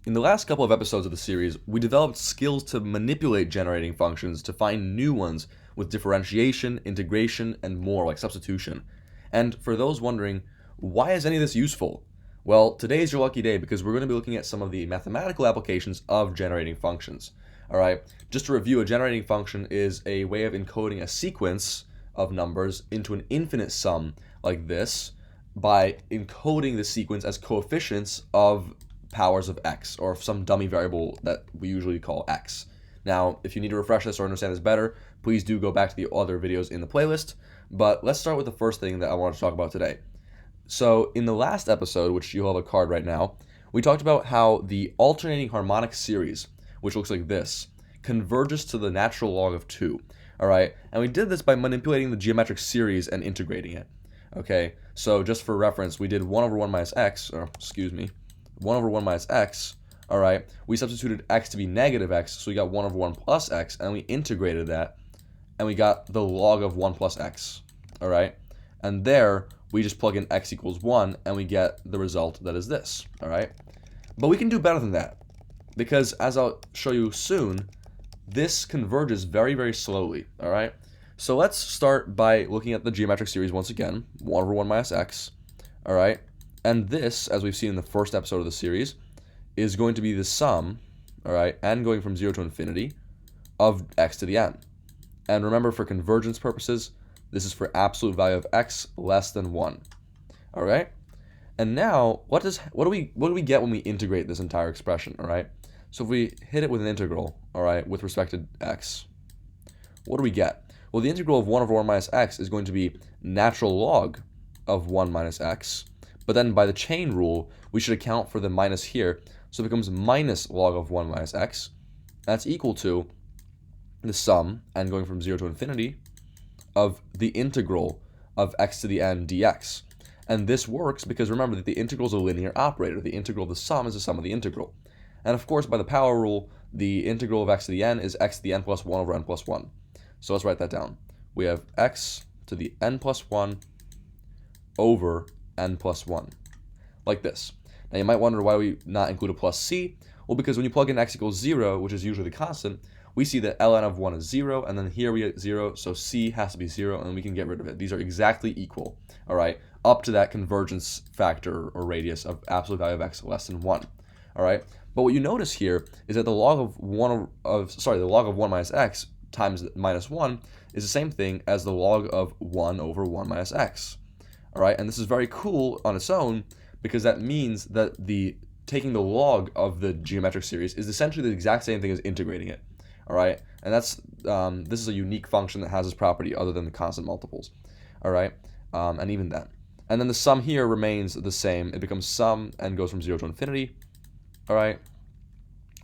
In the last couple of episodes of the series, we developed skills to manipulate generating functions to find new ones with differentiation, integration, and more like substitution. And for those wondering, why is any of this useful? Well, today is your lucky day because we're going to be looking at some of the mathematical applications of generating functions. All right, just to review, a generating function is a way of encoding a sequence of numbers into an infinite sum like this by encoding the sequence as coefficients of powers of x, or some dummy variable that we usually call x. Now, if you need to refresh this or understand this better, please do go back to the other videos in the playlist. But let's start with the first thing that I want to talk about today. So in the last episode, which you'll have a card right now, we talked about how the alternating harmonic series, which looks like this, converges to the natural log of 2. All right, and we did this by manipulating the geometric series and integrating it. Okay, so just for reference, we did 1 over 1 minus x, or excuse me, 1 over 1 minus x, all right, we substituted x to be negative x, so we got 1 over 1 plus x, and we integrated that, and we got the log of 1 plus x, all right? And there, we just plug in x equals 1, and we get the result that is this, all right? But we can do better than that, because as I'll show you soon, this converges very, very slowly, all right? So let's start by looking at the geometric series once again, 1 over 1 minus x, all right? And this, as we've seen in the first episode of the series, is going to be the sum, all right, n going from 0 to infinity, of x to the n. And remember, for convergence purposes, this is for absolute value of x less than 1. All right? And now, what do we get when we integrate this entire expression, all right? So if we hit it with an integral, all right, with respect to x, what do we get? Well, the integral of 1 over 1 minus x is going to be natural log of 1 minus x. But then by the chain rule, we should account for the minus here. So it becomes minus log of 1 minus x. That's equal to the sum, n going from 0 to infinity, of the integral of x to the n dx. And this works because remember that the integral is a linear operator. The integral of the sum is the sum of the integral. And of course, by the power rule, the integral of x to the n is x to the n plus 1 over n plus 1. So let's write that down. We have x to the n plus 1 over n plus 1, like this. Now you might wonder why we not include a plus c. Well, because when you plug in x equals 0, which is usually the constant, we see that ln of 1 is 0, and then here we get 0, so c has to be 0, and we can get rid of it. These are exactly equal, all right, up to that convergence factor or radius of absolute value of x less than 1, all right? But what you notice here is that the log of 1 minus x times minus 1 is the same thing as the log of 1 over 1 minus x. All right, and this is very cool on its own because that means that taking the log of the geometric series is essentially the exact same thing as integrating it. All right, and this is a unique function that has this property other than the constant multiples. All right, and even then. And then the sum here remains the same. It becomes sum and goes from 0 to infinity, all right,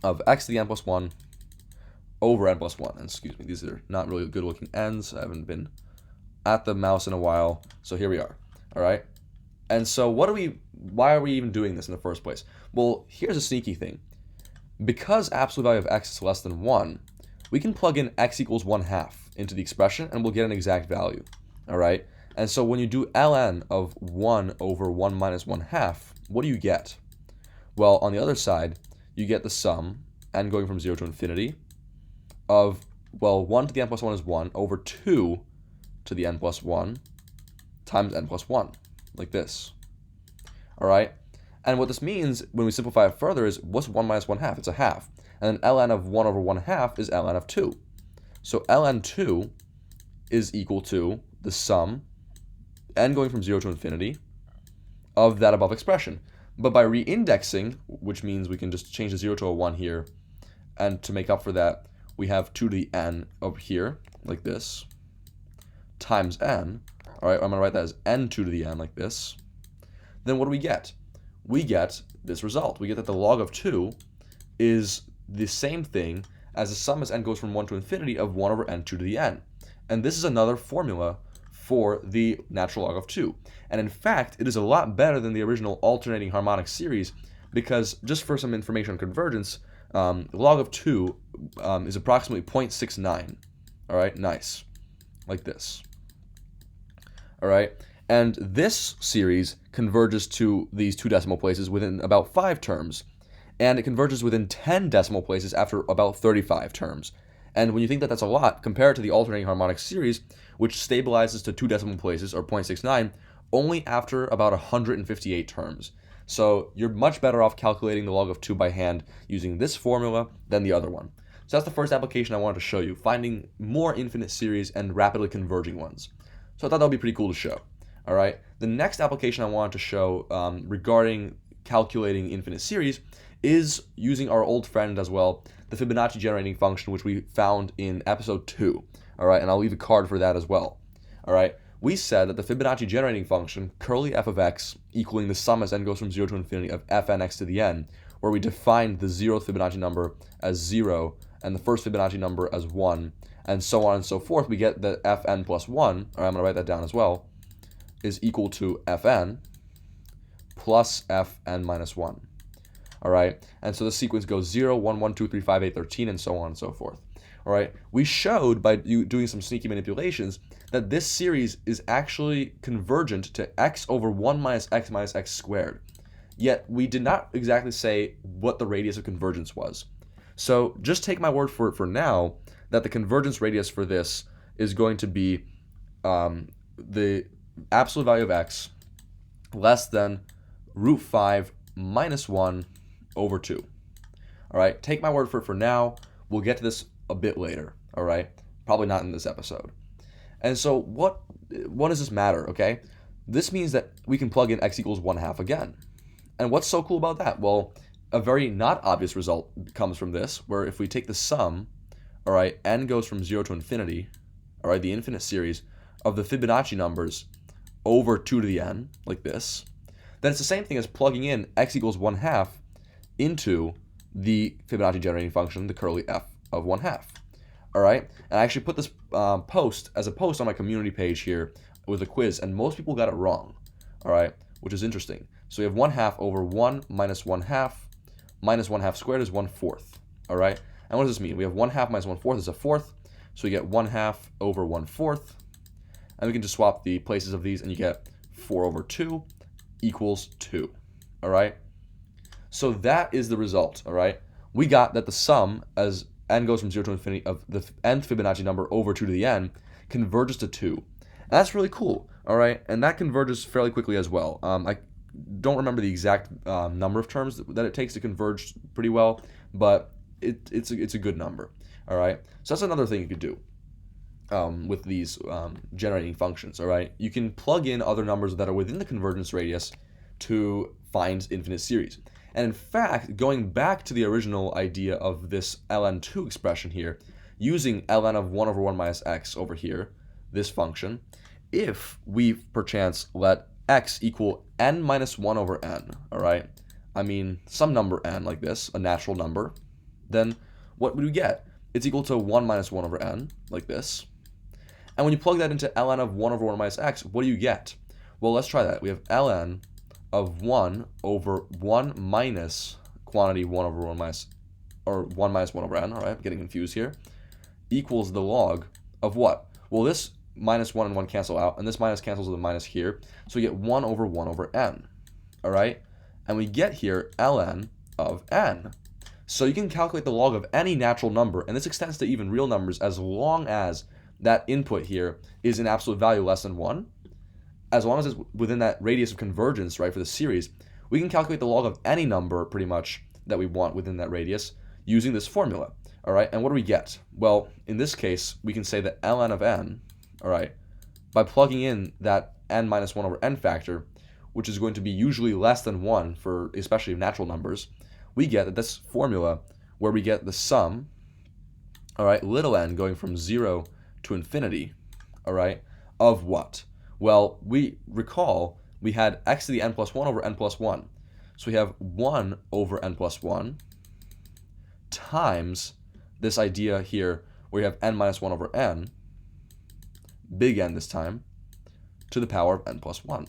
of x to the n plus 1 over n plus 1. And excuse me, these are not really good looking n's. I haven't been at the mouse in a while, so here we are. All right, and so why are we even doing this in the first place? Well, here's a sneaky thing. Because absolute value of x is less than 1, we can plug in x equals 1/2 into the expression and we'll get an exact value. All right, and so when you do ln of 1 over 1 minus 1/2, what do you get? Well, on the other side, you get the sum, n going from 0 to infinity, of, well, 1 to the n plus 1 is 1 over 2 to the n plus 1 times n plus 1, like this. All right? And what this means, when we simplify it further, is what's 1 minus 1/2? It's a half. And then ln of 1 over 1/2 is ln of 2. So ln 2 is equal to the sum, n going from 0 to infinity, of that above expression. But by re-indexing, which means we can just change the 0 to a 1 here, and to make up for that, we have 2 to the n over here, like this, times n. All right, I'm going to write that as n2 to the n, like this. Then what do we get? We get this result. We get that the log of 2 is the same thing as the sum as n goes from 1 to infinity of 1 over n2 to the n. And this is another formula for the natural log of 2. And in fact, it is a lot better than the original alternating harmonic series because, just for some information on convergence, the log of 2 is approximately 0.69. All right, nice, like this. All right, and this series converges to these two decimal places within about 5 terms. and it converges within 10 decimal places after about 35 terms. And when you think that that's a lot, compare it to the alternating harmonic series, which stabilizes to 2 decimal places, or 0.69, only after about 158 terms. So you're much better off calculating the log of 2 by hand using this formula than the other one. So that's the first application I wanted to show you, finding more infinite series and rapidly converging ones. So I thought that would be pretty cool to show. All right. The next application I wanted to show regarding calculating infinite series is using our old friend as well, the Fibonacci generating function, which we found in episode 2. All right, and I'll leave a card for that as well. All right, we said that the Fibonacci generating function, curly f of x, equaling the sum as n goes from 0 to infinity of fnx to the n, where we defined the 0th Fibonacci number as 0 and the first Fibonacci number as 1, and so on and so forth, we get that fn plus 1, or I'm going to write that down as well, is equal to fn plus fn minus 1. All right, and so the sequence goes 0, 1, 1, 2, 3, 5, 8, 13, and so on and so forth. All right, we showed by doing some sneaky manipulations that this series is actually convergent to x over 1 minus x squared. Yet we did not exactly say what the radius of convergence was. So just take my word for it for now that the convergence radius for this is going to be the absolute value of x less than root 5 minus 1 over 2. All right, take my word for it for now. We'll get to this a bit later, all right? Probably not in this episode. And so what does this matter, okay? This means that we can plug in x equals 1/2 again. And what's so cool about that? Well, a very not obvious result comes from this, where if we take the sum, all right, n goes from 0 to infinity, all right, the infinite series of the Fibonacci numbers over 2 to the n, like this, then it's the same thing as plugging in x equals 1/2 into the Fibonacci generating function, the curly f of 1/2. All right, and I actually put this post as a post on my community page here with a quiz, and most people got it wrong. All right, which is interesting. So we have 1/2 over 1 minus 1/2 minus 1/2 squared is 1/4. All right, and what does this mean? We have 1/2 minus 1/4 is a fourth, so we get 1/2 over 1/4, and we can just swap the places of these, and you get 4 over 2 equals 2. All right. So that is the result, all right? We got that the sum, as n goes from 0 to infinity, of the nth Fibonacci number over 2 to the n converges to 2. And that's really cool, all right? And that converges fairly quickly as well. I don't remember the exact number of terms that it takes to converge pretty well, but it's a good number, all right? So that's another thing you could do with these generating functions, all right? You can plug in other numbers that are within the convergence radius to find infinite series. And in fact, going back to the original idea of this ln2 expression here, using ln of 1 over 1 minus x over here, this function, if we perchance let x equal n minus 1 over n, all right? I mean, some number n like this, a natural number, then what would we get? It's equal to 1 minus 1 over n, like this. And when you plug that into ln of 1 over 1 minus x, what do you get? Well, let's try that. We have ln of 1 over 1 minus quantity 1 over 1 minus, or 1 minus 1 over n, all right, I'm getting confused here, equals the log of what? Well, this minus 1 and 1 cancel out, and this minus cancels with a minus here, so we get 1 over 1 over n, all right? And we get here ln of n. So you can calculate the log of any natural number, and this extends to even real numbers as long as that input here is an absolute value less than 1. As long as it's within that radius of convergence, right, for the series, we can calculate the log of any number pretty much that we want within that radius using this formula, all right? And what do we get? Well, in this case, we can say that ln of n, all right, by plugging in that n minus 1 over n factor, which is going to be usually less than 1 for especially natural numbers, we get that this formula where we get the sum, all right, little n going from 0 to infinity, all right, of what? Well, we recall we had x to the n plus 1 over n plus 1. So we have 1 over n plus 1 times this idea here where you have n minus 1 over n, big N this time, to the power of n plus 1.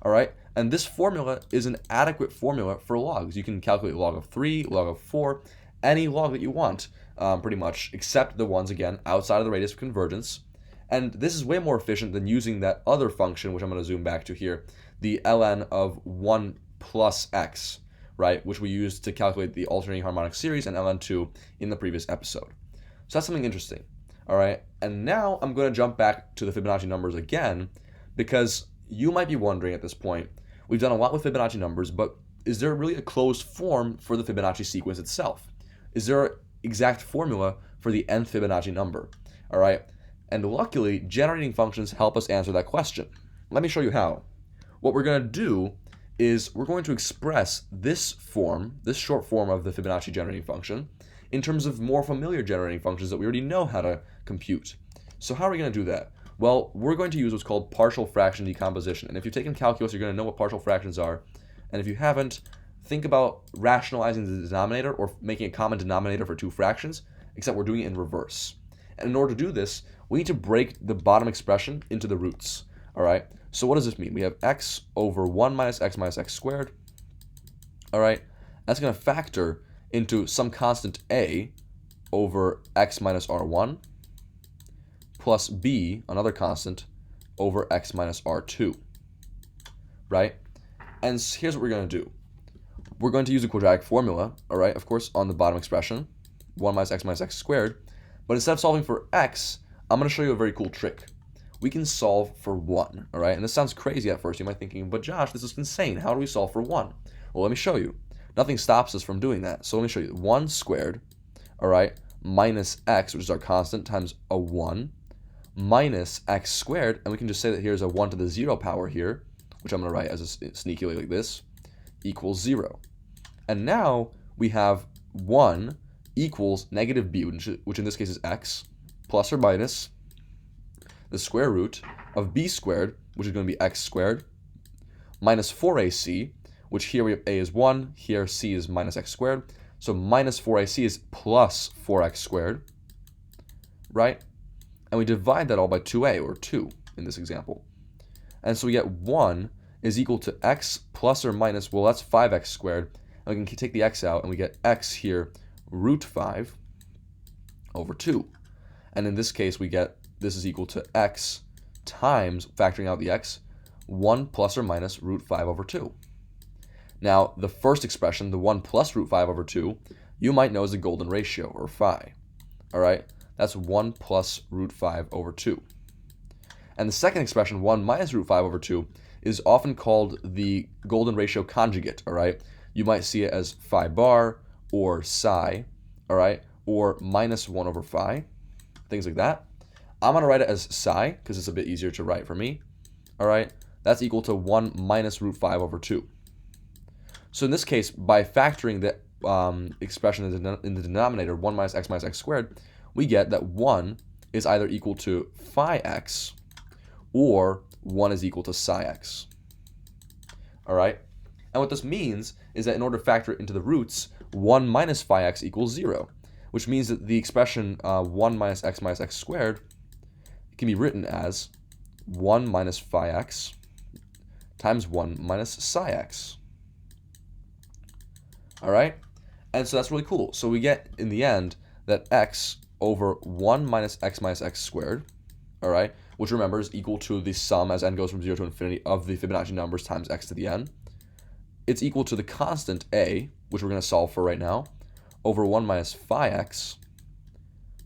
All right, and this formula is an adequate formula for logs. You can calculate log of 3, log of 4, any log that you want, pretty much, except the ones, again, outside of the radius of convergence. And this is way more efficient than using that other function, which I'm going to zoom back to here, the ln of 1 plus x, right, which we used to calculate the alternating harmonic series and ln2 in the previous episode. So that's something interesting, all right? And now I'm going to jump back to the Fibonacci numbers again, because you might be wondering at this point, we've done a lot with Fibonacci numbers, but is there really a closed form for the Fibonacci sequence itself? Is there an exact formula for the nth Fibonacci number, all right? And luckily, generating functions help us answer that question. Let me show you how. What we're going to do is we're going to express this form, this short form of the Fibonacci generating function, in terms of more familiar generating functions that we already know how to compute. So how are we going to do that? Well, we're going to use what's called partial fraction decomposition. And if you've taken calculus, you're going to know what partial fractions are. And if you haven't, think about rationalizing the denominator or making a common denominator for two fractions, except we're doing it in reverse. And in order to do this, we need to break the bottom expression into the roots. All right, so what does this mean? We have x over 1 minus x squared. All right, that's going to factor into some constant a over x minus r1 plus b, another constant, over x minus r2, right? And here's what we're going to do. We're going to use a quadratic formula, all right, of course, on the bottom expression, 1 minus x squared. But instead of solving for x, I'm going to show you a very cool trick. We can solve for 1, all right? And this sounds crazy at first. You might be thinking, but Josh, this is insane. How do we solve for 1? Well, let me show you. Nothing stops us from doing that. So let me show you. 1 squared, all right, minus x, which is our constant, times a 1, minus x squared. And we can just say that here's a 1 to the 0 power here, which I'm going to write as a sneakily like this, equals 0. And now we have 1 equals negative b, which in this case is x, plus or minus the square root of b squared, which is going to be x squared, minus 4ac, which here we have a is 1, here c is minus x squared. So minus 4ac is plus 4x squared, right? And we divide that all by 2a, or 2 in this example. And so we get 1 is equal to x plus or minus, well, that's 5x squared. And we can take the x out, and we get x here, root 5 over 2. And in this case, we get this is equal to x times, factoring out the x, 1 plus or minus root 5 over 2. Now, the first expression, the 1 plus root 5 over 2, you might know as the golden ratio, or phi. All right? That's 1 plus root 5 over 2. And the second expression, 1 minus root 5 over 2, is often called the golden ratio conjugate, all right? You might see it as phi bar, or psi, all right? Or minus 1 over phi, things like that. I'm going to write it as psi, because it's a bit easier to write for me, all right? That's equal to 1 minus root 5 over 2. So in this case, by factoring the expression in the denominator, 1 minus x squared, we get that 1 is either equal to phi x or 1 is equal to psi x. All right? And what this means is that in order to factor it into the roots, 1 minus phi x equals 0, which means that the expression 1 minus x squared can be written as 1 minus phi x times 1 minus psi x. All right? And so that's really cool. So we get, in the end, that x over 1 minus x squared, all right, which remember is equal to the sum as n goes from 0 to infinity of the Fibonacci numbers times x to the n. It's equal to the constant a, which we're going to solve for right now, over 1 minus phi x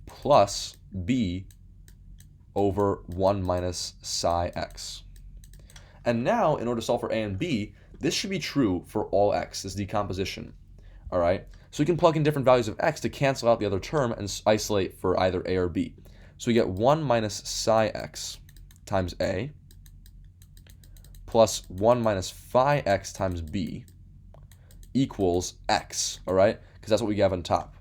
plus b over 1 minus psi x. And now, in order to solve for a and b, this should be true for all x, this decomposition. All right? So we can plug in different values of x to cancel out the other term and isolate for either a or b. So we get 1 minus psi x times a plus 1 minus phi x times b equals x, all right? Because that's what we have on top.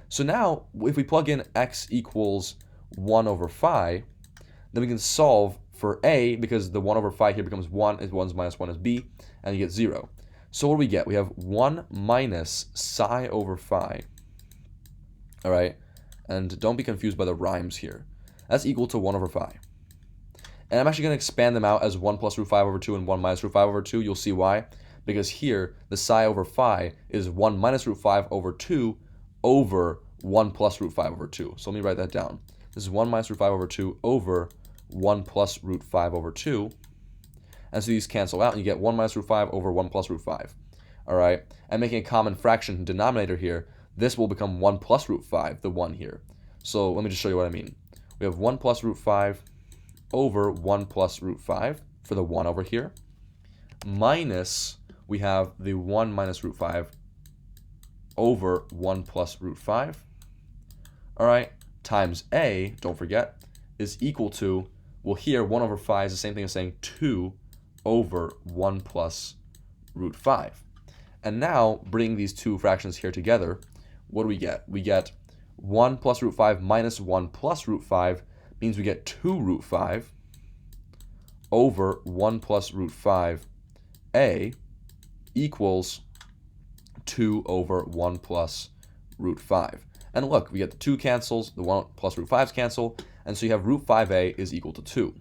So now, if we plug in x equals 1 over phi, then we can solve for a, because the 1 over phi here becomes 1, is 1 minus 1 is b, and you get 0. So what do we get? We have 1 minus psi over phi, all right? And don't be confused by the rhymes here. That's equal to 1 over phi. And I'm actually going to expand them out as 1 plus root 5 over 2 and 1 minus root 5 over 2. You'll see why. Because here, the psi over phi is 1 minus root 5 over 2 over 1 plus root 5 over 2. So let me write that down. This is 1 minus root 5 over 2 over 1 plus root 5 over 2. And so these cancel out, and you get 1 minus root 5 over 1 plus root 5. all right, and making a common fraction denominator here, this will become 1 plus root 5, the 1 here. So let me just show you what I mean. We have 1 plus root 5 over 1 plus root 5 for the 1 over here, minus we have the 1 minus root 5 over 1 plus root 5, all right, times a, don't forget, is equal to, well here 1 over 5 is the same thing as saying 2 over 1 plus root 5. And now, bringing these two fractions here together, what do we get? We get 1 plus root 5 minus 1 plus root 5 means we get 2 root 5 over 1 plus root 5a equals 2 over 1 plus root 5. And look, we get the 2 cancels, the 1 plus root 5's cancel, and so you have root 5a is equal to 2.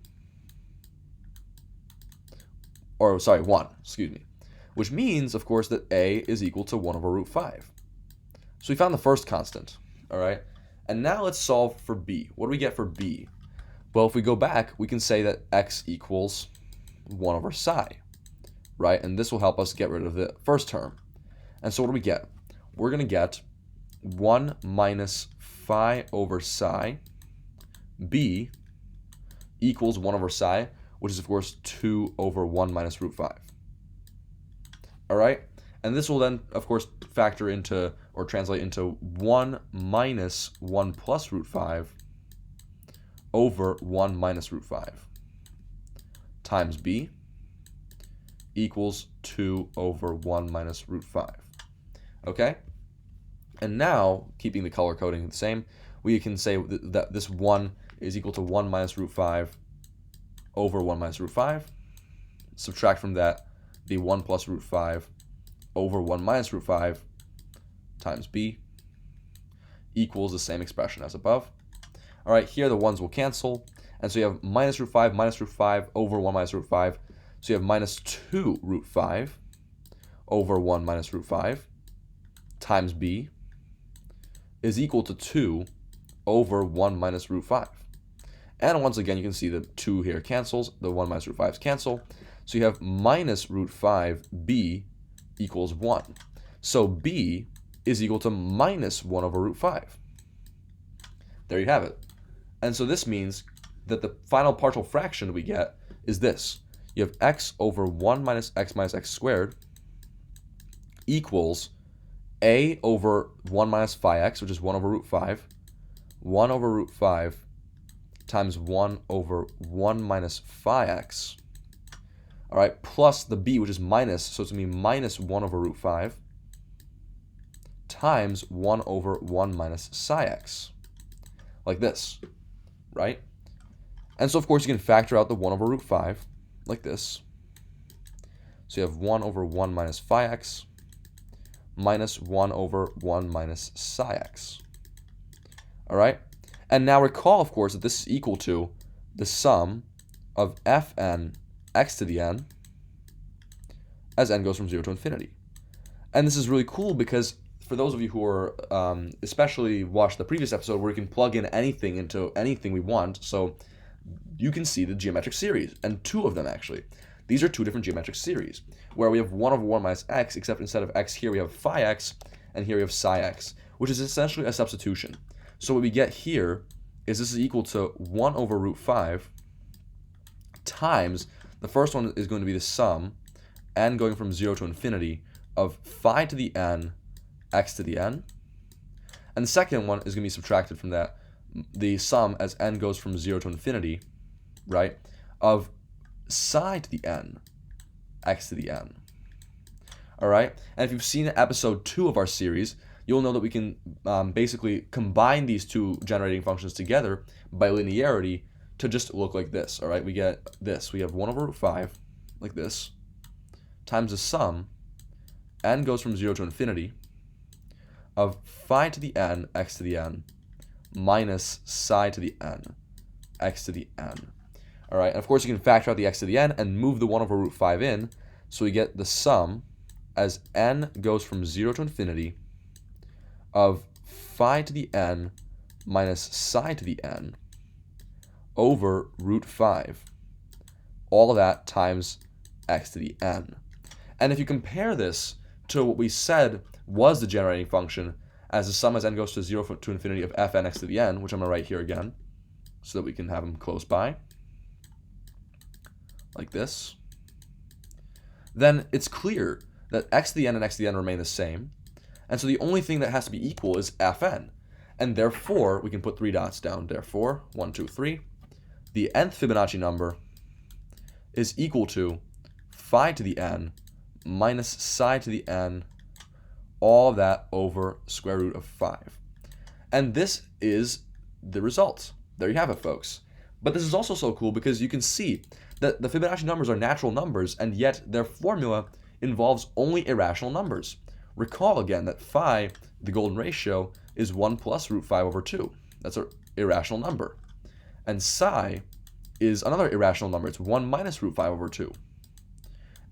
Or, sorry, 1, excuse me. Which means, of course, that a is equal to 1 over root 5. So we found the first constant, all right? And now let's solve for b. What do we get for b? Well, if we go back, we can say that x equals 1 over psi, right? And this will help us get rid of the first term. And so what do we get? We're going to get 1 minus phi over psi b equals 1 over psi, which is, of course, 2 over 1 minus root 5. All right? And this will then, of course, factor into or translate into 1 minus 1 plus root 5 over 1 minus root 5 times b equals 2 over 1 minus root 5. Okay? And now, keeping the color coding the same, we can say that this 1 is equal to 1 minus root 5 over 1 minus root 5. Subtract from that the 1 plus root 5 over 1 minus root 5 times b equals the same expression as above. All right, here the 1's will cancel, and so you have minus root 5 over 1 minus root 5. So you have minus 2 root 5 over 1 minus root 5 times b is equal to 2 over 1 minus root 5. And once again, you can see the 2 here cancels, the 1 minus root 5's cancel. So you have minus root 5b equals 1. So b is equal to minus 1 over root 5. There you have it. And so this means that the final partial fraction we get is this. You have x over 1 minus x squared equals a over 1 minus phi x, which is 1 over root 5, 1 over root 5 times 1 over 1 minus phi x, all right, plus the b, which is minus, so it's going to be minus 1 over root 5 times 1 over 1 minus psi x, like this, right? And so, of course, you can factor out the 1 over root 5, like this. So you have 1 over 1 minus phi x minus 1 over 1 minus psi x, all right? And now recall, of course, that this is equal to the sum of fn x to the n as n goes from 0 to infinity. And this is really cool because for those of you who are especially watched the previous episode where you can plug in anything into anything we want, so you can see the geometric series, and 2 of them actually. These are 2 different geometric series where we have 1 over 1 minus x, except instead of x here we have phi x, and here we have psi x, which is essentially a substitution. So what we get here is this is equal to 1 over root 5 times, the first one is going to be the sum, n going from 0 to infinity, of phi to the n, x to the n. And the second one is going to be subtracted from that, the sum as n goes from 0 to infinity, right, of psi to the n, x to the n. All right? And if you've seen episode 2 of our series, you'll know that we can basically combine these 2 generating functions together by linearity to just look like this, all right? We get this. We have 1 over root 5, like this, times the sum, n goes from 0 to infinity, of phi to the n, x to the n, minus psi to the n, x to the n. All right, and of course you can factor out the x to the n and move the 1 over root 5 in, so we get the sum as n goes from 0 to infinity of phi to the n minus psi to the n over root 5, all of that times x to the n. And if you compare this to what we said was the generating function as the sum as n goes to 0 to infinity of fn x to the n, which I'm going to write here again so that we can have them close by, like this, then it's clear that x to the n and x to the n remain the same. And so the only thing that has to be equal is fn. And therefore, we can put 3 dots down. Therefore, 1, 2, 3, the nth Fibonacci number is equal to phi to the n minus psi to the n, all of that over square root of 5. And this is the result. There you have it, folks. But this is also so cool because you can see that the Fibonacci numbers are natural numbers, and yet their formula involves only irrational numbers. Recall again that phi, the golden ratio, is 1 plus root 5 over 2. That's an irrational number. And psi is another irrational number. It's 1 minus root 5 over 2.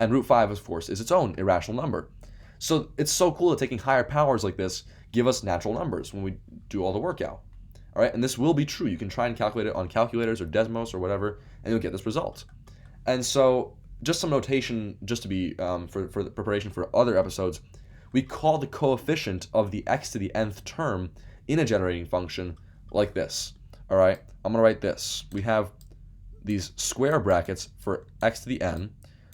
And root 5, of course, is its own irrational number. So it's so cool that taking higher powers like this give us natural numbers when we do all the workout. All right, and this will be true. You can try and calculate it on calculators or Desmos or whatever, and you'll get this result. And so just some notation, just to be for the preparation for other episodes, we call the coefficient of the x to the nth term in a generating function like this. All right, I'm going to write this. We have these square brackets for x to the n.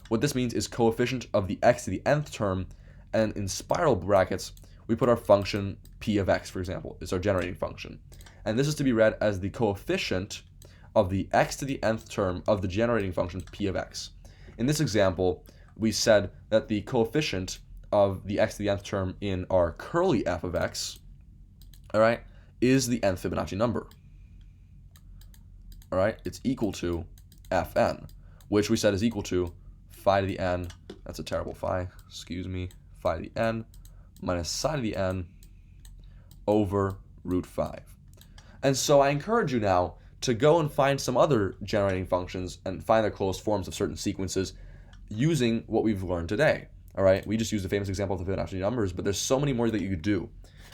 What this means is coefficient of the x to the nth term, and in spiral brackets, we put our function p of x, for example. It's our generating function. And this is to be read as the coefficient of the x to the nth term of the generating function p of x. In this example, we said that the coefficient of the x to the nth term in our curly f of x, all right, is the nth Fibonacci number. All right, it's equal to fn, which we said is equal to phi to the n, that's a terrible phi, excuse me, phi to the n minus psi to the n over root 5. And so I encourage you now to go and find some other generating functions and find their closed forms of certain sequences using what we've learned today. All right, we just used the famous example of the Fibonacci numbers, but there's so many more that you could do.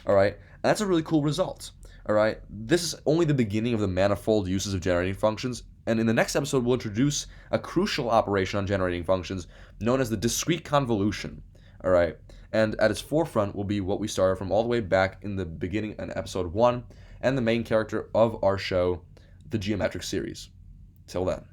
All right, and that's a really cool result. All right, this is only the beginning of the manifold uses of generating functions, and in the next episode we'll introduce a crucial operation on generating functions known as the discrete convolution. All right, and at its forefront will be what we started from all the way back in the beginning in episode 1, and the main character of our show, the geometric series. Till then.